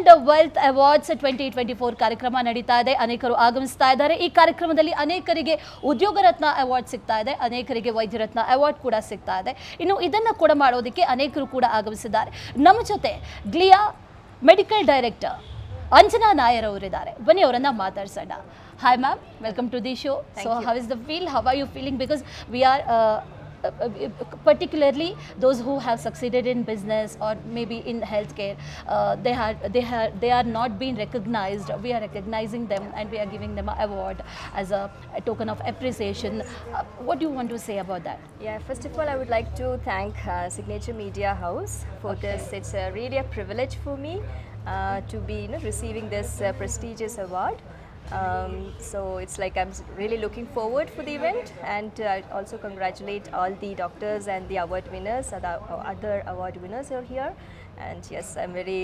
And wealth awards 2024 ಕಾರ್ಯಕ್ರಮ ನಡೀತಾ ಇದೆ. ಅನೇಕರು ಆಗಮಿಸ್ತಾ ಇದ್ದಾರೆ. ಈ ಕಾರ್ಯಕ್ರಮದಲ್ಲಿ ಅನೇಕರಿಗೆ ಉದ್ಯೋಗ ರತ್ನ ಅವಾರ್ಡ್ ಸಿಗ್ತಾ ಇದೆ, ಅನೇಕರಿಗೆ ವೈದ್ಯ ರತ್ನ ಅವಾರ್ಡ್ ಕೂಡ ಸಿಗ್ತಾ ಇದೆ. ಇನ್ನು ಇದನ್ನು ಕೂಡ ಮಾಡೋದಕ್ಕೆ ಅನೇಕರು ಕೂಡ ಆಗಮಿಸಿದ್ದಾರೆ. ನಮ್ಮ ಜೊತೆ Glia medical director Anjana Nair ಅವರಿದ್ದಾರೆ. ಬನ್ನಿ ಅವರನ್ನ ಮಾತಾಡ್ಸೋಣ. Hi ma'am, welcome to the show. So how is the feel, how are you feeling? Because we are particularly those who have succeeded in business or maybe in healthcare, they are not being recognized. We are recognizing them and we are giving them an award as a token of appreciation. What do you want to say about that? Yeah, first of all, I would like to thank Signature Media House for this. It's really a privilege for me to be receiving this prestigious award. So it's like I'm really looking forward for the event, and I also congratulate all the doctors and the award winners, other award winners who are here. And yes, I'm very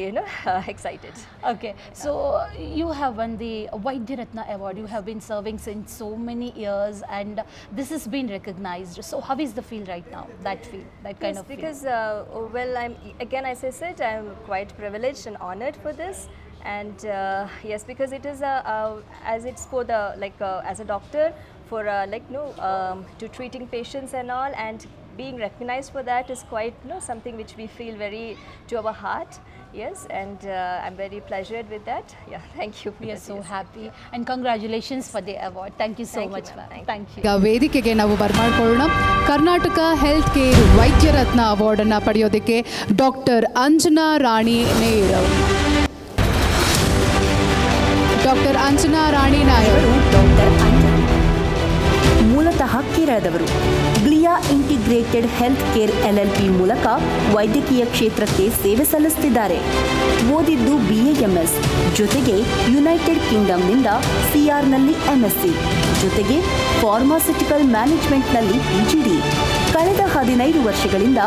excited. Okay, so you have won the Vaidya Ratna award. You have been serving since so many years, and this has been recognized. So how is the feel right now? That feel, that kind of feel. Because well, I'm again, as I said, I'm quite privileged and honored for this. And yes, because it is as it's for the as a doctor for to treating patients and all, and being recognized for that is quite something which we feel very to our heart. Yes, and I'm very pleasured with that. Yeah, thank you. We are so happy and congratulations for the award. Thank you so much, ma'am. Thank you. ಈಗ ವೇದಿಕೆಗೆ ನಾವು ಬರ್ಮಾಡ್ಕೊಳ್ಳೋಣ. Karnataka health care ವೈದ್ಯ ರತ್ನ award ಅನ್ನು ಪಡೆಯೋದಕ್ಕೆ doctor Anjana ರಾಣಿ ನೇರ್ ಅವರು. Doctor Anjana ರಾಣಿ Nair doctor ಮೂಲತಃ ಕೇರಳದವರು. ಗ್ಲಿಯಾ integrated health care LLP ಮೂಲಕ ವೈದ್ಯಕೀಯ ಕ್ಷೇತ್ರಕ್ಕೆ ಸೇವೆ ಸಲ್ಲಿಸುತ್ತಿದ್ದಾರೆ. ಓದಿದ್ದು BAMS, ಜೊತೆಗೆ ಯುನೈಟೆಡ್ ಕಿಂಗ್ಡಮ್ನಿಂದ CRನಲ್ಲಿ MSc, ಜೊತೆಗೆ ಫಾರ್ಮಾಸ್ಯೂಟಿಕಲ್ ಮ್ಯಾನೇಜ್ಮೆಂಟ್ನಲ್ಲಿ PGD. ಕಳೆದ 15 ವರ್ಷಗಳಿಂದ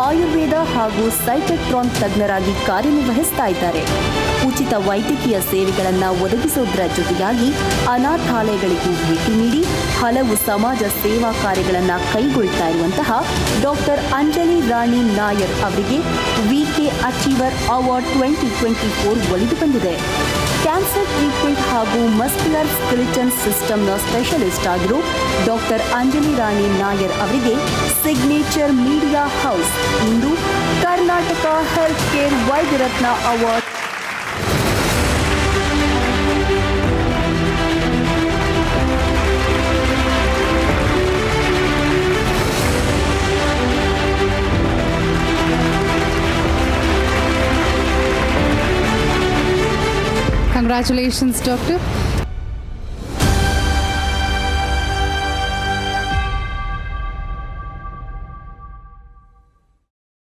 ಆಯುರ್ವೇದ ಹಾಗೂ ಸೈಟೋಟ್ರಾನ್ ತಜ್ಞರಾಗಿ ಕಾರ್ಯನಿರ್ವಹಿಸ್ತಾ ಇದ್ದಾರೆ. ಉಚಿತ ವೈದ್ಯಕೀಯ ಸೇವೆಗಳನ್ನು ಒದಗಿಸುವುದರ ಜೊತೆಯಾಗಿ ಅನಾಥಾಲಯಗಳಿಗೂ ಭೇಟಿ ನೀಡಿ ಹಲವು ಸಮಾಜ ಸೇವಾ ಕಾರ್ಯಗಳನ್ನು ಕೈಗೊಳ್ತಾ ಇರುವಂತಹ ಡಾಕ್ಟರ್ ಅಂಜಲಿ ರಾಣಿ ನಾಯರ್ ಅವರಿಗೆ VK ಅಚೀವರ್ ಅವಾರ್ಡ್ 2024 ಒಲಿದು ಬಂದಿದೆ. ಕ್ಯಾನ್ಸರ್ ಟ್ರೀಟ್ಮೆಂಟ್ ಹಾಗೂ ಮಸ್ಕ್ಯುಲರ್ ಸ್ಕೆಲಿಟನ್ ಸಿಸ್ಟಮ್ನ ಸ್ಪೆಷಲಿಸ್ಟ್ ಆಗಿರೋ ಡಾಕ್ಟರ್ ಅಂಜಲಿ ರಾಣಿ ನಾಯರ್ ಅವರಿಗೆ ಸಿಗ್ನೇಚರ್ ಮೀಡಿಯಾ ಹೌಸ್ ಇಂದು ಕರ್ನಾಟಕ ಹೆಲ್ತ್ ಕೇರ್ ವೈದ್ಯ ರತ್ನ ಅವಾರ್ಡ್ ಕಂಗ್ರ್ಯಾಚುಲೇಷನ್ಸ್ ಡಾಕ್ಟರ್.